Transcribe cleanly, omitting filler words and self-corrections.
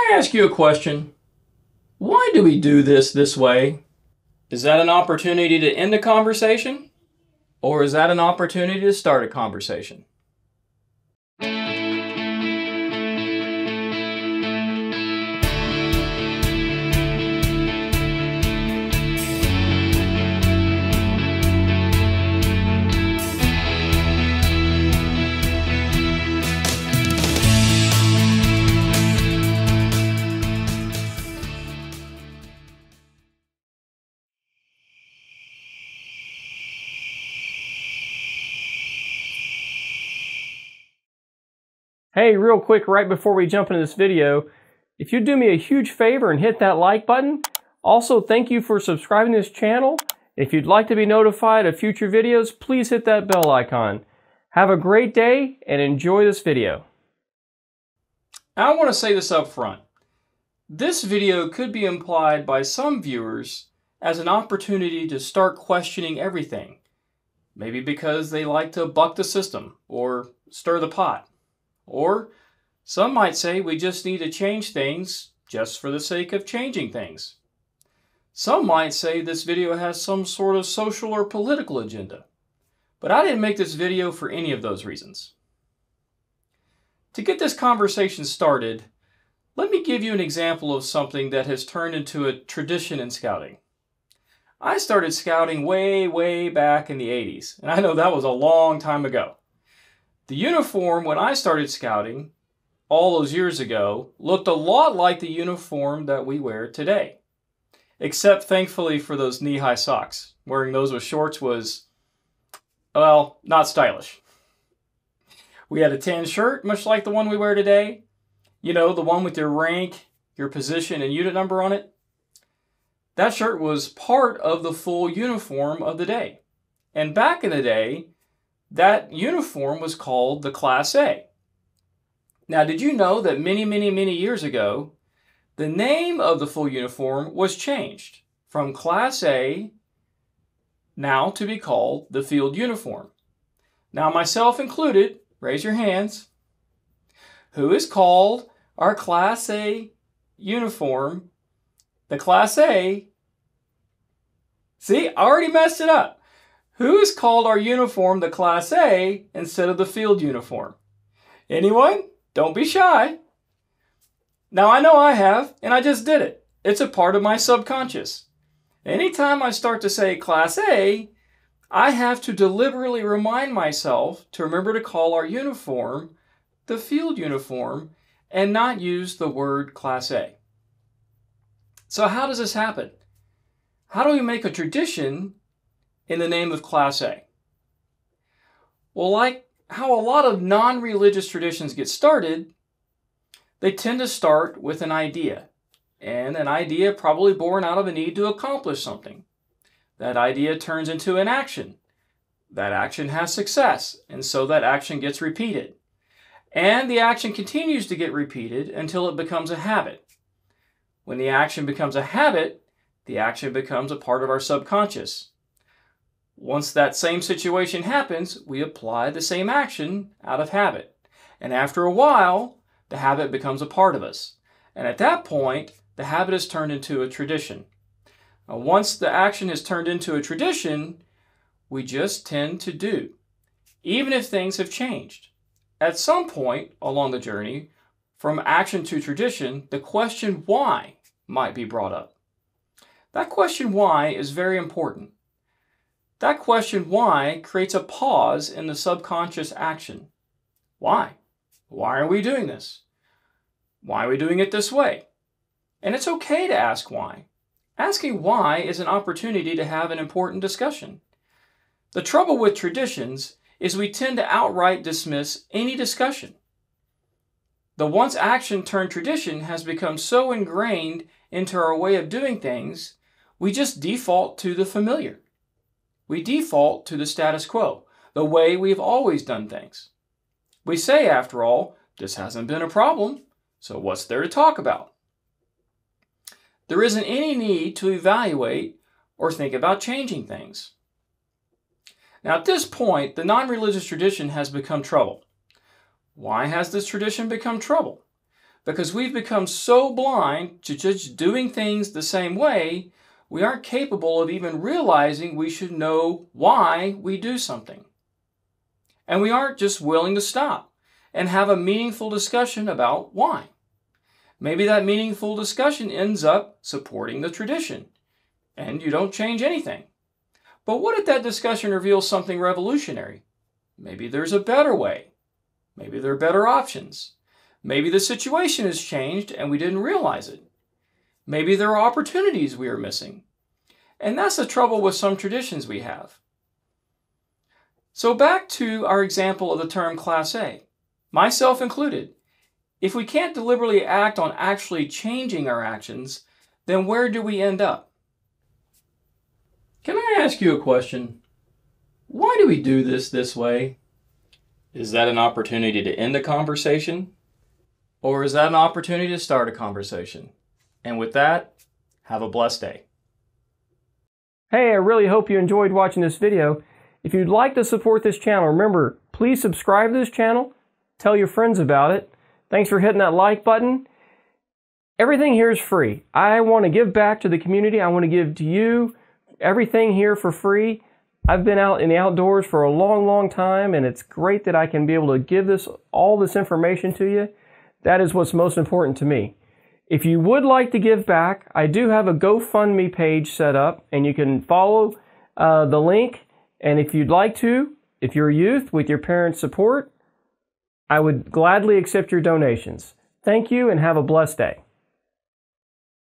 I ask you a question? Why do we do this way? Is that an opportunity to end a conversation? Or is that an opportunity to start a conversation? Hey, real quick, right before we jump into this video, if you'd do me a huge favor and hit that like button. Also, thank you for subscribing to this channel. If you'd like to be notified of future videos, please hit that bell icon. Have a great day and enjoy this video. I want to say this up front. This video could be implied by some viewers as an opportunity to start questioning everything. Maybe because they like to buck the system or stir the pot. Or some might say we just need to change things just for the sake of changing things. Some might say this video has some sort of social or political agenda. But I didn't make this video for any of those reasons. To get this conversation started, let me give you an example of something that has turned into a tradition in scouting. I started scouting way back in the 80s, and I know that was a long time ago. The uniform when I started scouting, all those years ago, looked a lot like the uniform that we wear today. Except, thankfully, for those knee-high socks. Wearing those with shorts was, well, not stylish. We had a tan shirt, much like the one we wear today. You know, the one with your rank, your position, and unit number on it. That shirt was part of the full uniform of the day. And back in the day, that uniform was called the Class A. Now, did you know that many years ago, the name of the full uniform was changed from Class A now to be called the Field Uniform? Now, myself included, raise your hands, who has called our Class A uniform the Class A? See, I already messed it up. Who has called our uniform the Class A instead of the field uniform? Anyone? Don't be shy. Now I know I have, and I just did it. It's a part of my subconscious. Anytime I start to say Class A, I have to deliberately remind myself to remember to call our uniform the field uniform and not use the word Class A. So how does this happen? How do we make a tradition in the name of Class A? Well, like how a lot of non-religious traditions get started, they tend to start with an idea. And an idea probably born out of a need to accomplish something. That idea turns into an action. That action has success, and so that action gets repeated. And the action continues to get repeated until it becomes a habit. When the action becomes a habit, the action becomes a part of our subconscious. Once that same situation happens, we apply the same action out of habit. And after a while, the habit becomes a part of us. And at that point, the habit is turned into a tradition. Now, once the action is turned into a tradition, we just tend to do, even if things have changed. At some point along the journey, from action to tradition, the question why might be brought up. That question why is very important. That question why creates a pause in the subconscious action. Why? Why are we doing this? Why are we doing it this way? And it's okay to ask why. Asking why is an opportunity to have an important discussion. The trouble with traditions is we tend to outright dismiss any discussion. The once action turned tradition has become so ingrained into our way of doing things, we just default to the familiar. We default to the status quo, the way we've always done things. We say, after all, this hasn't been a problem, so what's there to talk about? There isn't any need to evaluate or think about changing things. Now, at this point, the non-religious tradition has become trouble. Why has this tradition become trouble? because we've become so blind to just doing things the same way, we aren't capable of even realizing we should know why we do something. And we aren't just willing to stop and have a meaningful discussion about why. Maybe that meaningful discussion ends up supporting the tradition, and you don't change anything. But what if that discussion reveals something revolutionary? Maybe there's a better way. Maybe there are better options. Maybe the situation has changed and we didn't realize it. Maybe there are opportunities we are missing. And that's the trouble with some traditions we have. So back to our example of the term Class A, myself included. If we can't deliberately act on actually changing our actions, then where do we end up? Can I ask you a question? Why do we do this way? Is that an opportunity to end a conversation? Or is that an opportunity to start a conversation? And with that, have a blessed day. Hey, I really hope you enjoyed watching this video. If you'd like to support this channel, remember, please subscribe to this channel. Tell your friends about it. Thanks for hitting that like button. Everything here is free. I want to give back to the community. I want to give to you everything here for free. I've been out in the outdoors for a long time, and it's great that I can be able to give all this information to you. That is what's most important to me. If you would like to give back, I do have a GoFundMe page set up, and you can follow the link. And if you'd like to, if you're a youth with your parents' support, I would gladly accept your donations. Thank you and have a blessed day.